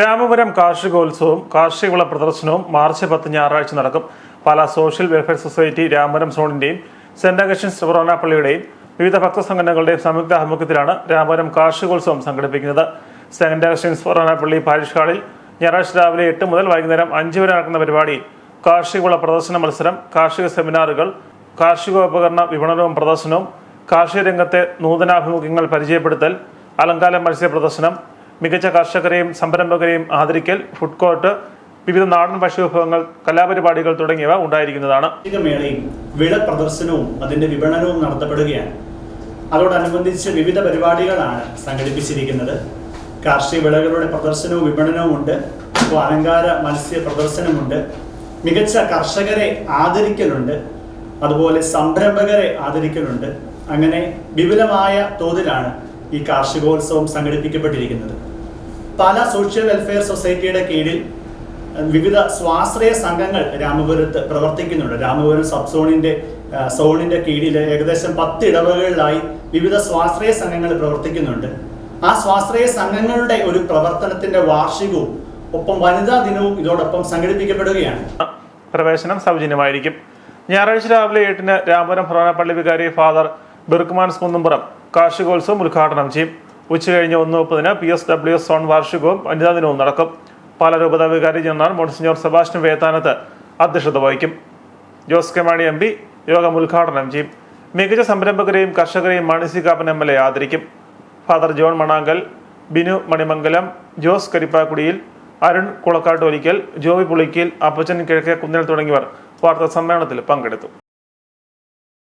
രാമപുരം കാർഷികോത്സവവും കാർഷിക വിള പ്രദർശനവും മാർച്ച് 10 ഞായറാഴ്ച നടക്കും. Pala social welfare society Ramapuram സോണിന്റെയും സെന്റ് അഗസ്റ്റിൻസ് ഫൊറോനാപ്പള്ളിയുടെയും വിവിധ ഭക്തസംഘടനകളുടെയും സംയുക്ത ആഭിമുഖ്യത്തിലാണ് രാമപുരം കാർഷികോത്സവം സംഘടിപ്പിക്കുന്നത്. സെന്റ് അഗസ്റ്റിൻസ് ഫൊറോനാപ്പള്ളി പാരിഷ് ഹാളിൽ ഞായറാഴ്ച രാവിലെ 8 മുതൽ വൈകുന്നേരം 5 വരെ നടക്കുന്ന പരിപാടിയിൽ കാർഷിക വിള പ്രദർശന മത്സരം, കാർഷിക സെമിനാറുകൾ, കാർഷികോപകരണ വിപണനവും പ്രദർശനവും, കാർഷിക രംഗത്തെ നൂതനാഭിമുഖ്യങ്ങൾ പരിചയപ്പെടുത്തൽ, അലങ്കാര മത്സ്യ പ്രദർശനം, മികച്ച കർഷകരെയും സംരംഭകരെയും ആദരിക്കൽ, ഫുഡ് കോർട്ട്, വിവിധ നാടൻ ഭക്ഷ്യവിഭവങ്ങൾ, കലാപരിപാടികൾ തുടങ്ങിയവ ഉണ്ടായിരിക്കുന്നതാണ്. മേളയും വിള പ്രദർശനവും അതിന്റെ വിപണനവും നടത്തപ്പെടുകയാണ്. അതോടനുബന്ധിച്ച് വിവിധ പരിപാടികളാണ് സംഘടിപ്പിച്ചിരിക്കുന്നത്. കാർഷിക വിളകളുടെ പ്രദർശനവും വിപണനവും ഉണ്ട്. ഇപ്പോൾ അലങ്കാര മത്സ്യ പ്രദർശനമുണ്ട്. മികച്ച കർഷകരെ ആദരിക്കലുണ്ട്. അതുപോലെ സംരംഭകരെ ആദരിക്കലുണ്ട്. അങ്ങനെ വിപുലമായ തോതിലാണ് ഈ കാർഷികോത്സവം സംഘടിപ്പിക്കപ്പെട്ടിരിക്കുന്നത്. പാലാ സോഷ്യൽ വെൽഫെയർ സൊസൈറ്റിയുടെ കീഴിൽ വിവിധ സ്വാശ്രയ സംഘങ്ങൾ രാമപുരത്ത് പ്രവർത്തിക്കുന്നുണ്ട്. രാമപുരം സബ് സോണിന്റെ കീഴിൽ ഏകദേശം 10 ഇടവകളിലായി വിവിധ സ്വാശ്രയ സംഘങ്ങൾ പ്രവർത്തിക്കുന്നുണ്ട്. ആ സ്വാശ്രയ സംഘങ്ങളുടെ ഒരു പ്രവർത്തനത്തിന്റെ വാർഷികവും ഒപ്പം വനിതാ ദിനവും ഇതോടൊപ്പം സംഘടിപ്പിക്കപ്പെടുകയാണ്. പ്രവേശനം സൗജന്യമായിരിക്കും. ഞായറാഴ്ച രാവിലെ 8-ന് രാമപുരം ഫൊറോനാപ്പള്ളി വികാരി ഫാദർ ബിർക്ക്മാൻസ് കുന്നുംപുറം കാർഷികോത്സവം ഉദ്ഘാടനം ചെയ്യും. ഉച്ചകഴിഞ്ഞ് 1:30-ന് PSWS സോൺ വാർഷികവും വനിതാ ദിനവും നടക്കും. പാലാ രൂപതാ വികാരി ജനറൽ മോൺസിഞ്ഞോർ സെബാസ്റ്റ്യൻ വേത്താനത്ത് അധ്യക്ഷത വഹിക്കും. ജോസ് കെ മാണി MP യോഗം ഉദ്ഘാടനം ചെയ്യും. മികച്ച സംരംഭകരെയും കർഷകരെയും മാണി സി കാപ്പൻ MLA ആദരിക്കും. ഫാദർ ജോൺ മണാങ്കൽ, ബിനു മണിമംഗലം, ജോസ് കരിപ്പാക്കുടിയിൽ, അരുൺ കുളക്കാട്ടോലിക്കൽ, ജോവി പുളിക്കൽ, അപ്പച്ചൻ കിഴക്കേ കുന്നേൽ തുടങ്ങിയവർ വാർത്താ സമ്മേളനത്തിൽ പങ്കെടുത്തു.